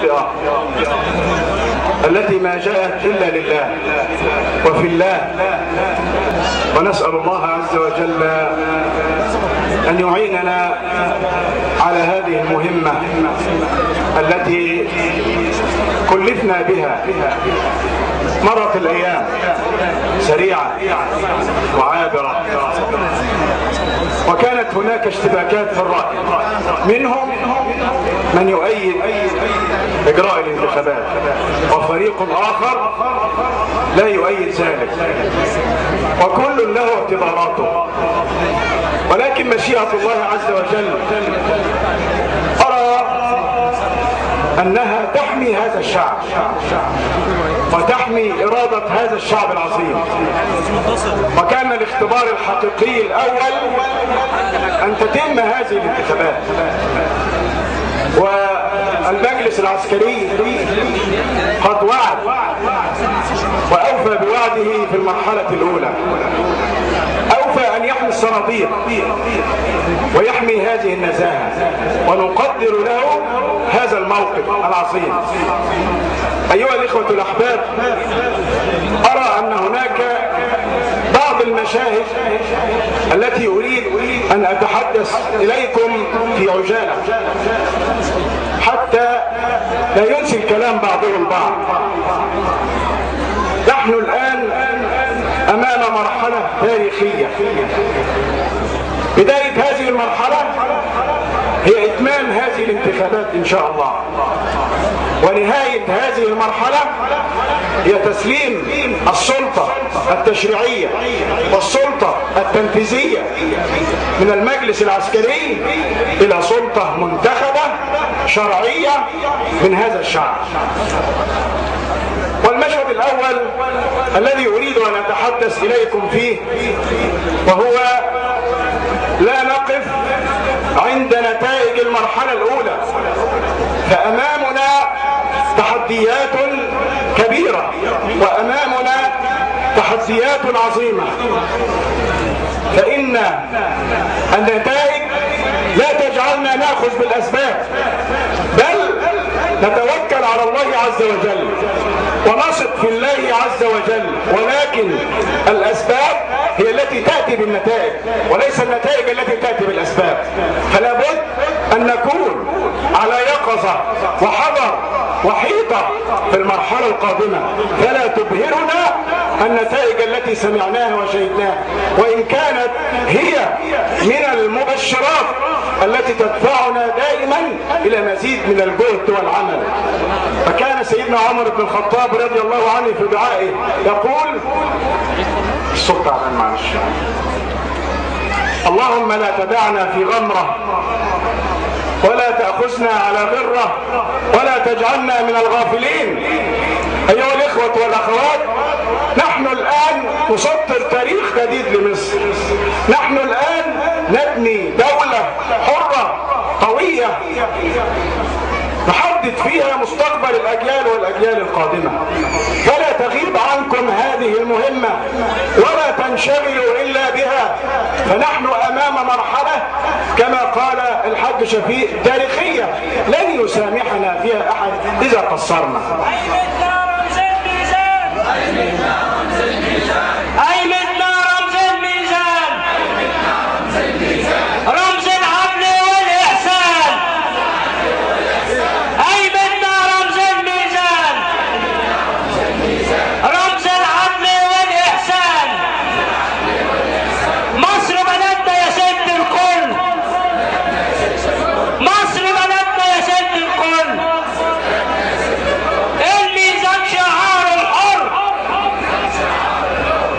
المخطئة التي ما جاءت إلا لله وفي الله. ونسأل الله عز وجل أن يعيننا على هذه المهمة التي كلفنا بها. مرت الأيام سريعة وعابرة، وكانت هناك اشتباكات في الرأي، منهم من يؤيد إجراء الانتخابات وفريق آخر لا يؤيد ذلك، وكل له اعتباراته. ولكن مشيئة الله عز وجل أرى أنها تحمي هذا الشعب وتحمي إرادة هذا الشعب العظيم. وكان الاختبار الحقيقي الأول أن تتم هذه الانتخابات، والمجلس العسكري قد وعد وأوفى بوعده في المرحلة الأولى. أوفى أن يحمي الصناديق ويحمي هذه النزاهة، ونقدر له هذا الموقف العظيم. أيها الإخوة الأحباب، أرى أن هناك بعض المشاهد التي أريد أن أتحدث إليكم في عجالة حتى لا ينسي الكلام بعضهم البعض. نحن الآن أمام مرحلة تاريخية. بداية هذه المرحلة هي إتمام هذه الانتخابات إن شاء الله، ونهاية هذه المرحلة هي تسليم السلطة التشريعية والسلطة التنفيذية من المجلس العسكري إلى سلطة منتخبة شرعية من هذا الشعب. والمشهد الأول الذي أريد أن أتحدث إليكم فيه، وهو لا نقف عند نتائج المرحلة الأولى، فأمامنا تحديات كبيرة وأمامنا تحديات عظيمة. فإن النتائج لا تجعلنا نأخذ بالأسباب، بل نتوكل على الله عز وجل ونثق في الله عز وجل. ولكن الأسباب هي التي تأتي بالنتائج وليس النتائج التي تأتي بالأسباب. فلا بد أن نكون على يقظة وحذر وحيطة في المرحلة القادمة، فلا تبهرنا النتائج التي سمعناها وشهدناها، وإن كانت هي من المبشرات التي تدفعنا دائما إلى مزيد من الجهد والعمل. فكان سيدنا عمر بن الخطاب رضي الله عنه في دعائه يقول، الصوت تعبان معلش، اللهم لا تدعنا في غمرة ولا تأخذنا على غرة ولا تجعلنا من الغافلين. أيها الإخوة والأخوات، نحن الآن نسطر تاريخ جديد لمصر. نحن الآن نبني دولة حرة قوية نحدد فيها مستقبل الأجيال والأجيال القادمة. فلا تغيب عنكم هذه المهمة ولا تنشغلوا إلا بها، فنحن أمام مرحلة كما قال الحاج شفيق تاريخية لن يسامحنا فيها أحد إذا قصرنا. رمز العدل والإحسان، أيمنا رمز الميزان، رمز العدل والإحسان. مصر بلدنا يا سيد الكل، مصر بلدنا يا سيد الكل. الميزان شعار الحر،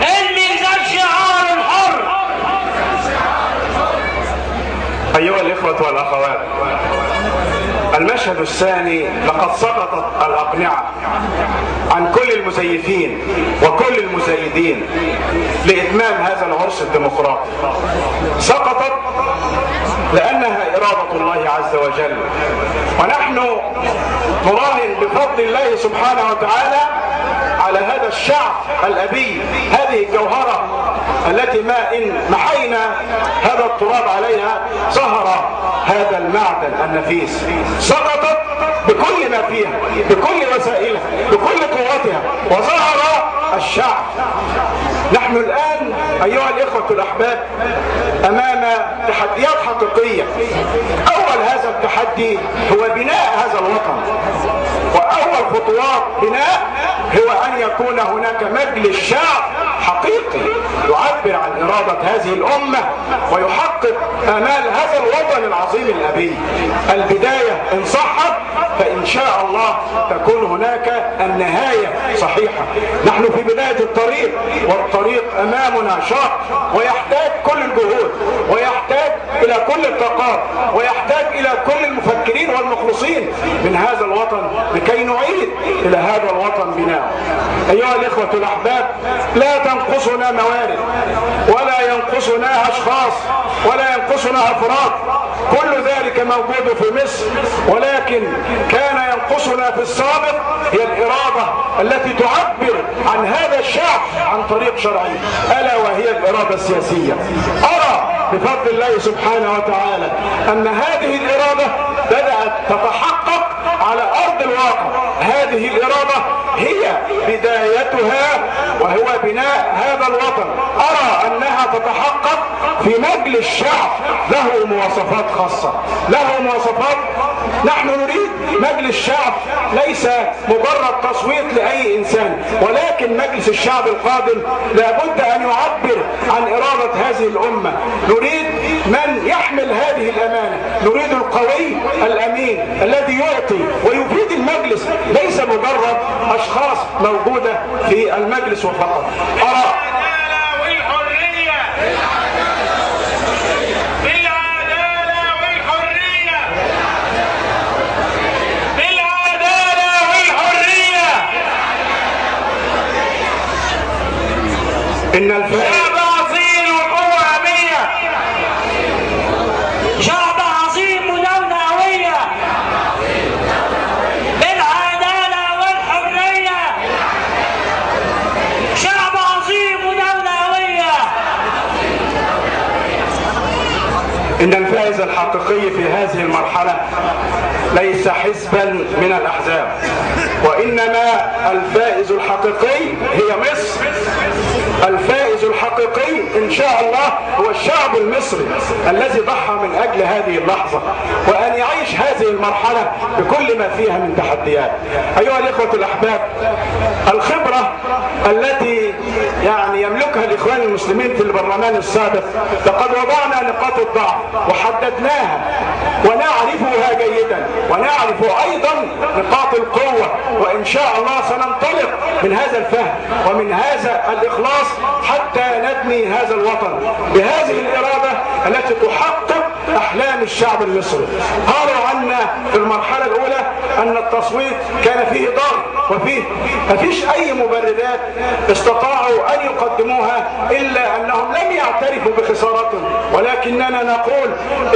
الميزان شعار الحر. أيها الإخوة والأخوات، المشهد الثاني، لقد سقطت الأقنعة عن كل المزيفين وكل المزايدين لإتمام هذا العرس الديمقراطي. سقطت لأنها إرادة الله عز وجل، ونحن نراهن بفضل الله سبحانه وتعالى على هذا الشعب الأبي، هذه الجوهرة التي ما إن محينا هذا التراب عليها ظهر هذا المعدن النفيس. سقطت بكل ما فيها، بكل وسائلها، بكل قوتها، وظهر الشعب. نحن الآن أيها الإخوة الأحباب أمام تحديات حقيقية. أول هذا التحدي هو بناء هذا الوطن، وأول خطوات بناء هو أن يكون هناك مجلس شعب حقيقي يعبر عن إرادة هذه الأمة ويحقق آمال هذا الوطن العظيم الأبي. البداية إن صحت فإن شاء الله تكون هناك النهاية صحيحة. نحن في بداية الطريق، والطريق أمامنا شاق، ويحتاج كل الجهود، ويحتاج إلى كل الطاقات، ويحتاج إلى كل المفكرين والمخلصين من هذا الوطن لكي نعيد إلى هذا الوطن بناءه. أيها الإخوة الأحباب، لا تنقصنا موارد، ولا ينقصنا أشخاص، ولا ينقصنا أفراد، كل ذلك موجود في مصر، ولكن كان ينقصنا في السابق هي الإرادة التي تعبر عن هذا الشعب عن طريق شرعي، ألا وهي الإرادة السياسية. أرى بفضل الله سبحانه وتعالى أن هذه الإرادة بدأت تتحقق على أرض الواقع. هذه الإرادة هي بدايتها وهو بناء هذا الوطن. أرى أنها تتحقق في مجلس شعب له مواصفات خاصة، له مواصفات. نحن نريد مجلس شعب ليس مجرد تصويت لأي إنسان، ولكن مجلس الشعب القادم لابد أن يعبر عن إرادة هذه الأمة. نريد من يحمل هذه الأمانة، نريد القوي الأمين الذي يعطي ويفيد المجلس، ليس مجرد أشخاص موجودة في المجلس وفقط. أرى إن شعب أصيل وقوة أمية، شعب عظيم ودولة قوية، بالعدالة والحرية، شعب عظيم ودولة قوية. إن الفائز الحقيقي في هذه المرحلة ليس حزبا من الأحزاب، وإنما الفائز الحقيقي هي مصر. الفائز الحقيقي إن شاء الله هو الشعب المصري الذي ضحى من أجل هذه اللحظة، وأن يعيش هذه المرحلة بكل ما فيها من تحديات. أيها الإخوة الأحباب، الخبرة التي يملكها الإخوان المسلمين في البرلمان السابق، لقد وضعنا نقاط الضعف وحددناها ونعرفها جيدا، ونعرف أيضا نقاط القوة، وإن شاء الله سننطلق من هذا الفهم ومن هذا الإخلاص حتى نبني هذا الوطن بهذه الإرادة التي تحقق أحلام الشعب المصري. قالوا عنا في المرحلة الأولى أن التصويت كان فيه ضغط وفيه مفيش أي مبررات استطاعوا أن يقدموها إلا أنهم لم يعترفوا بخسارتهم، ولكننا نقول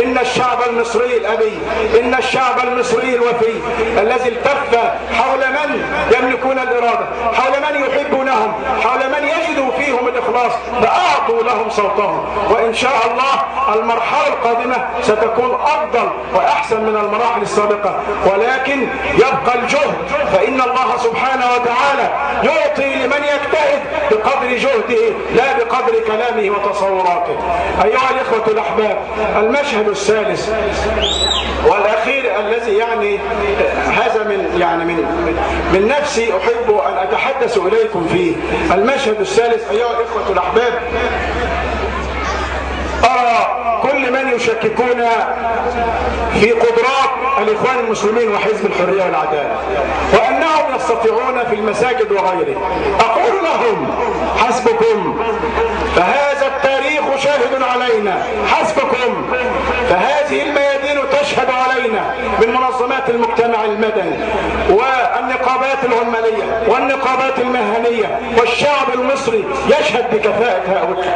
إن الشعب المصري الأبي، إن الشعب المصري الوفي الذي التف حول من يملكون الإرادة، حول من يحبونهم، حول من يجدوا فيهم الإخلاص، فأعطوا لهم صوتهم. وإن شاء الله المرحلة القادمة ستكون أفضل وأحسن من المراحل السابقة، ولكن يبقى الجهد، فإن الله سبحانه وتعالى يعطي لمن يجتهد بقدر جهده لا بقدر كلامه وتصوراته. أيها الإخوة الأحباب، المشهد الثالث والأخير الذي هذا من نفسي أحب أن أتحدث إليكم فيه. المشهد الثالث أيها الإخوة الأحباب، أرى كل من يشككون في قدرات الإخوان المسلمين وحزب الحرية والعدالة وأنهم يستطيعون في المساجد وغيره، أقول لهم حسبكم، فهذا التاريخ شاهد علينا، حسبكم، فهذه الميادين تشهد علينا من منظمات المجتمع المدني والنقابات العمالية والنقابات المهنية، والشعب المصري يشهد بكفاءة هؤلاء.